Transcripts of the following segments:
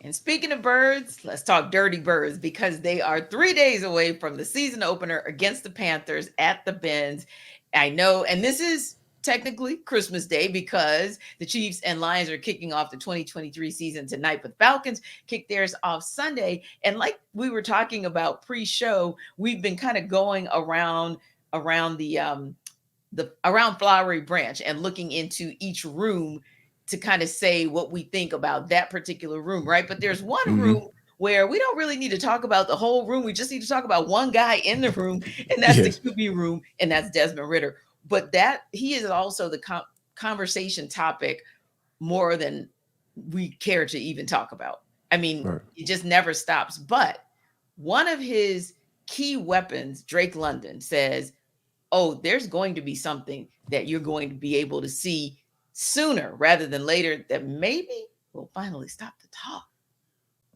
And speaking of birds, let's talk dirty birds because they are 3 days away from the season opener against the Panthers at the Benz. I know, and this is technically Christmas Day because the Chiefs and Lions are kicking off the 2023 season tonight, but Falcons kick theirs off Sunday. And like we were talking about pre-show, we've been kind of going around the around Flowery Branch and looking into each room to kind of say what we think about that particular room, right? But there's one Hmm. room where we don't really need to talk about the whole room. We just need to talk about one guy in the room, and that's the Yes. QB room, and that's Desmond Ridder. But that he is also the conversation topic more than we care to even talk about. I mean, Right. it just never stops. But one of his key weapons, Drake London, says, oh, there's going to be something that you're going to be able to see sooner rather than later that maybe will finally stop the talk.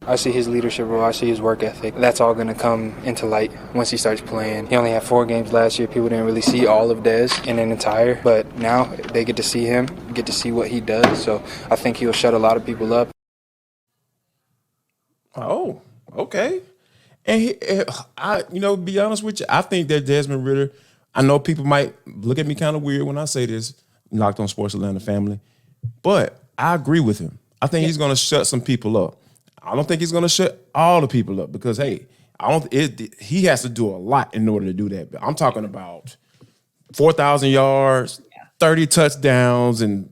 I see his leadership role. I see his work ethic. That's all going to come into light once he starts playing. He only had 4 games last year. People didn't really see all of Dez in an entire, but now they get to see him, get to see what he does. So I think he'll shut a lot of people up. Oh, okay. And be honest with you, I think that Desmond Ridder. I know people might look at me kind of weird when I say this. Knocked on Sports Atlanta family, but I agree with him. I think he's going to shut some people up. I don't think he's going to shut all the people up because hey, I don't. He has to do a lot in order to do that. But I'm talking about 4,000 yards, 30 touchdowns, and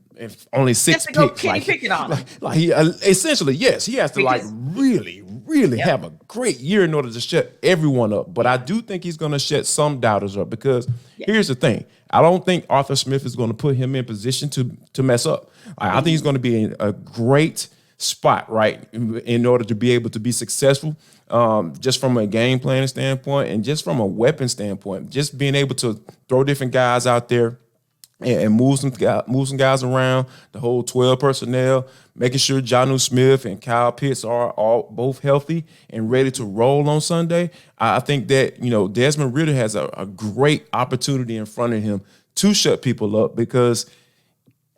only Just 6 to go picks. kitty picking on him. Like he essentially, yes, he has to like Because, really yep, have a great year in order to shut everyone up. But I do think he's going to shut some doubters up because yeah. here's the thing: I don't think Arthur Smith is going to put him in position to mess up. I think he's going to be in a great spot, right, in order to be able to be successful, just from a game planning standpoint and just from a weapon standpoint. Just being able to throw different guys out there and move some guys around, the whole 12 personnel, making sure Jonnu Smith and Kyle Pitts are all both healthy and ready to roll on Sunday. I think that, Desmond Ridder has a great opportunity in front of him to shut people up because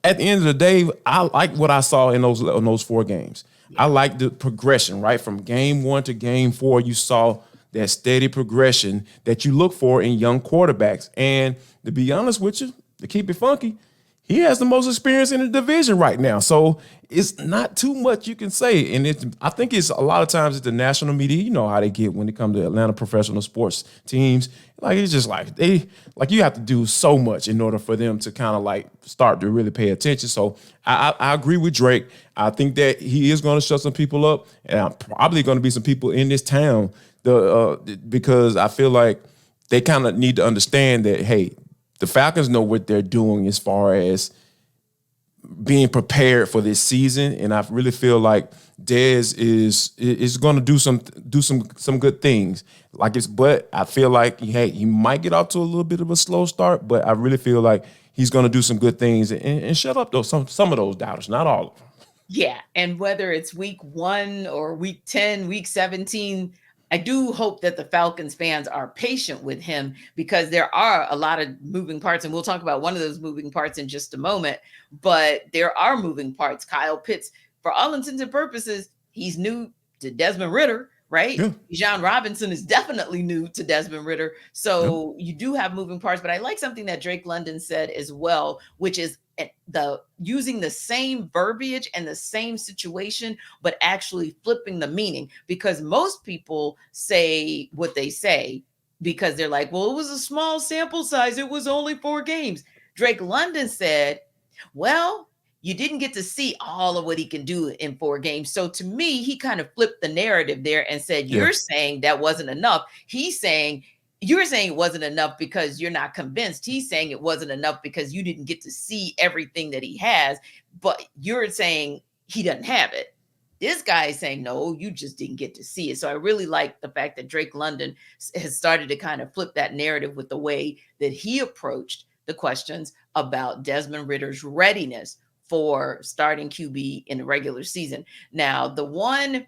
at the end of the day, I like what I saw in those 4 games. I like the progression, right? From game 1 to game 4, you saw that steady progression that you look for in young quarterbacks. And to be honest with you, to keep it funky, he has the most experience in the division right now. So it's not too much you can say. And I think it's a lot of times it's the national media, you know how they get when it comes to Atlanta professional sports teams. Like it's just like you have to do so much in order for them to kind of like start to really pay attention. So I agree with Drake. I think that he is going to shut some people up, and I'm probably going to be some people in this town because I feel like they kind of need to understand that, hey, the Falcons know what they're doing as far as being prepared for this season, and I really feel like Dez is going to do some good things. But I feel like he might get off to a little bit of a slow start, but I really feel like he's going to do some good things and shut up some of those doubters, not all of them. Yeah, and whether it's week 1 or week 10, week 17, I do hope that the Falcons fans are patient with him because there are a lot of moving parts, and we'll talk about one of those moving parts in just a moment. But there are moving parts. Kyle Pitts, for all intents and purposes, he's new to Desmond Ridder, right? Yeah, John Robinson is definitely new to Desmond Ridder. yeah, So you do have moving parts, but I like something that Drake London said as well, which is the using the same verbiage and the same situation, but actually flipping the meaning, because most people say what they say because they're like, well, it was a small sample size. It was only 4 games. Drake London said, well, you didn't get to see all of what he can do in 4 games. So to me, he kind of flipped the narrative there and said, yeah. you're saying that wasn't enough. He's saying, you're saying it wasn't enough because you're not convinced. He's saying it wasn't enough because you didn't get to see everything that he has, but you're saying he doesn't have it. This guy is saying, no, you just didn't get to see it. So I really like the fact that Drake London has started to kind of flip that narrative with the way that he approached the questions about Desmond Ridder's readiness for starting QB in the regular season. Now, the one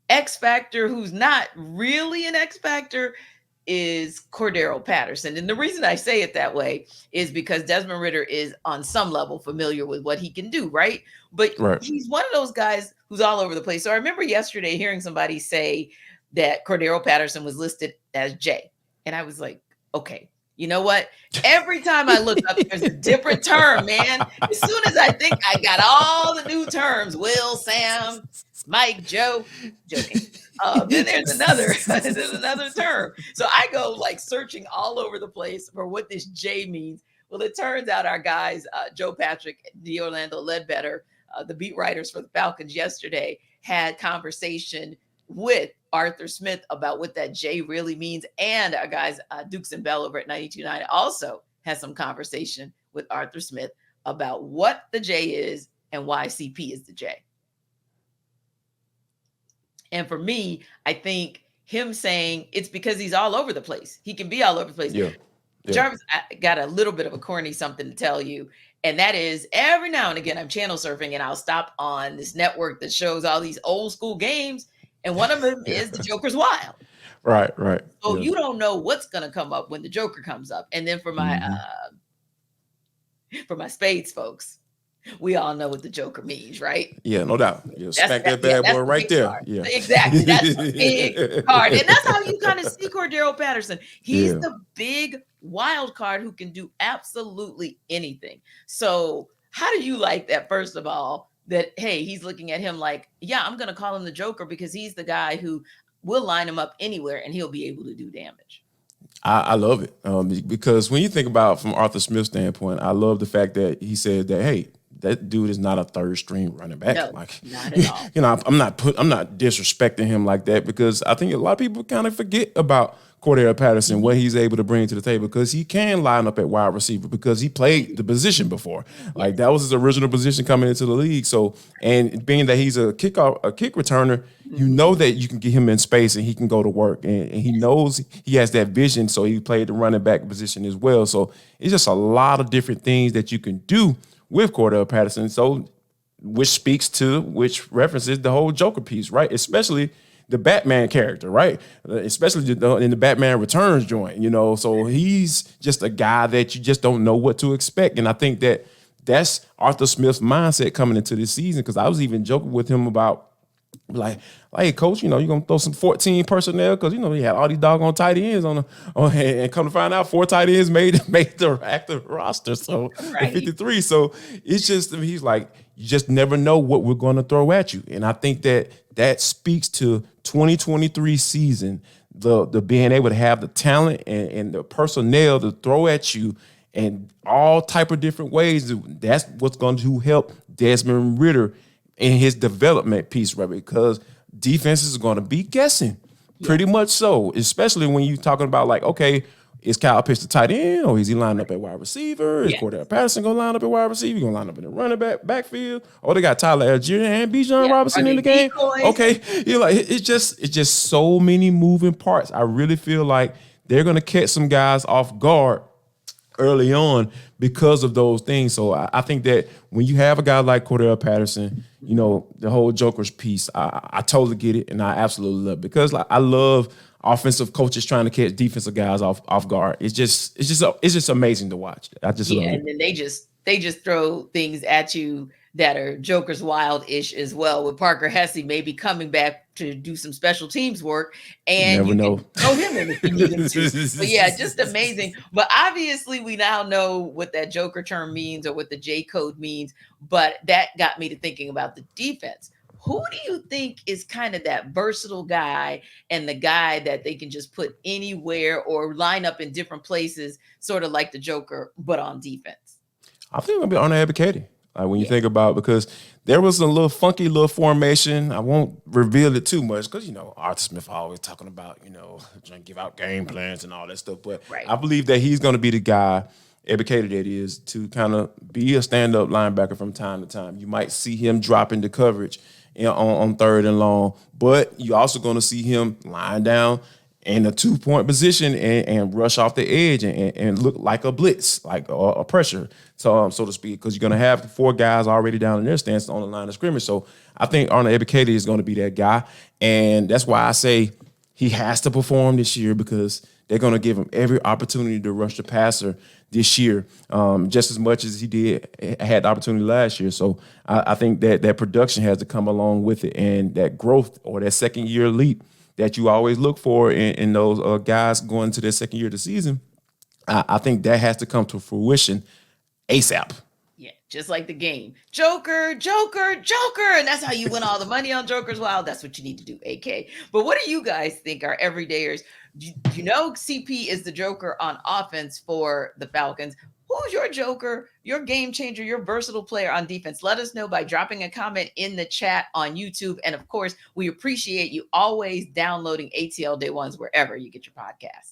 X factor who's not really an X factor is Cordarrelle Patterson. And the reason I say it that way is because Desmond Ridder is on some level familiar with what he can do, right? But Right. he's one of those guys who's all over the place. So I remember yesterday hearing somebody say that Cordarrelle Patterson was listed as J. And I was like, okay, you know what? Every time I look up, there's a different term, man. As soon as I think I got all the new terms, Will, Sam, Mike, Joe, joking. Then there's another term. So I go like searching all over the place for what this J means. Well, it turns out our guys, Joe Patrick, Orlando Ledbetter, the beat writers for the Falcons yesterday, had conversation with Arthur Smith about what that J really means. And our guys, Dukes and Bell over at 92.9 also had some conversation with Arthur Smith about what the J is and why CP is the J. And for me, I think him saying it's because he's all over the place. He can be all over the place. Yeah. Jarvis, I got a little bit of a corny something to tell you. And that is every now and again, I'm channel surfing and I'll stop on this network that shows all these old school games. And one of them is The Joker's Wild. Right. So you don't know what's going to come up when the Joker comes up. And then for my spades folks, we all know what the Joker means, right? Yeah, no doubt. You smack that bad boy right there. Card. Yeah, exactly. That's a big card. And that's how you kind of see Cordarrelle Patterson. He's the big wild card who can do absolutely anything. So how do you like that, first of all, that, hey, he's looking at him like, yeah, I'm going to call him the Joker because he's the guy who will line him up anywhere and he'll be able to do damage. I love it because when you think about from Arthur Smith's standpoint, I love the fact that he said that, hey, that dude is not a third string running back. No, like, not at all. You know, I'm not disrespecting him like that because I think a lot of people kind of forget about Cordarrelle Patterson, what he's able to bring to the table because he can line up at wide receiver because he played the position before. Like that was his original position coming into the league. So, and being that he's a kick returner, you know that you can get him in space and he can go to work and he knows he has that vision. So he played the running back position as well. So it's just a lot of different things that you can do with Cordarrelle Patterson. So, which references the whole Joker piece, right? Especially the Batman character, right? Especially in the Batman Returns joint, you know. So he's just a guy that you just don't know what to expect. And I think that that's Arthur Smith's mindset coming into this season because I was even joking with him about like, hey, coach, you know, you're going to throw some 14 personnel because, you know, he had all these doggone tight ends and come to find out 4 tight ends made the active roster. So, right. 53. So it's just, he's like, you just never know what we're going to throw at you. And I think that speaks to 2023 season, the being able to have the talent and the personnel to throw at you in all type of different ways. That's what's going to help Desmond Ridder in his development piece, right? Because defense is going to be guessing, pretty much so, especially when you're talking about like, okay, is Kyle Pitts the tight end or is he lining up at wide receiver? Is Cordarrelle Patterson going to line up at wide receiver? He's going to line up in the running backfield? Or they got Tyler Algier and Bijan Robinson in the game? Decoys? Okay, you're like, it's just so many moving parts. I really feel like they're going to catch some guys off guard early on because of those things. So I think that when you have a guy like Cordarrelle Patterson, you know, the whole Joker's piece, I totally get it, and I absolutely love it because like, I love offensive coaches trying to catch defensive guys off guard. It's just amazing to watch. I just love it. And then they just throw things at you that are Joker's Wild-ish as well, with Parker Hesse maybe coming back to do some special teams work, and you can throw him in if you need him to. But yeah, just amazing. But obviously we now know what that Joker term means or what the J code means, but that got me to thinking about the defense. Who do you think is kind of that versatile guy and the guy that they can just put anywhere or line up in different places, sort of like the Joker, but on defense? I think it'll be Arnold Ebiketie. Like when you think about it, because there was a little funky little formation. I won't reveal it too much because, you know, Arthur Smith always talking about, you know, trying to give out game plans and all that stuff. But I believe that he's going to be the guy, Ebiketie that is, to kind of be a stand-up linebacker from time to time. You might see him drop into coverage on third and long, but you're also going to see him lying down in a 2-point position and rush off the edge and look like a blitz, like a pressure, so to speak, because you're going to have 4 guys already down in their stance on the line of scrimmage. So I think Arnold Ebiketie is going to be that guy, and that's why I say he has to perform this year because They're going to give him every opportunity to rush the passer this year, just as much as he had the opportunity last year. So I think that production has to come along with it, and that growth or that second year leap that you always look for in those guys going to their second year of the season. I think that has to come to fruition ASAP. Yeah, just like the game. Joker, Joker, Joker. And that's how you win all the money on Jokers. Wow, that's what you need to do, AK. But what do you guys think, our everydayers? You know CP is the Joker on offense for the Falcons. Who's your Joker, your game changer, your versatile player on defense? Let us know by dropping a comment in the chat on YouTube. And of course, we appreciate you always downloading ATL Day Ones wherever you get your podcasts.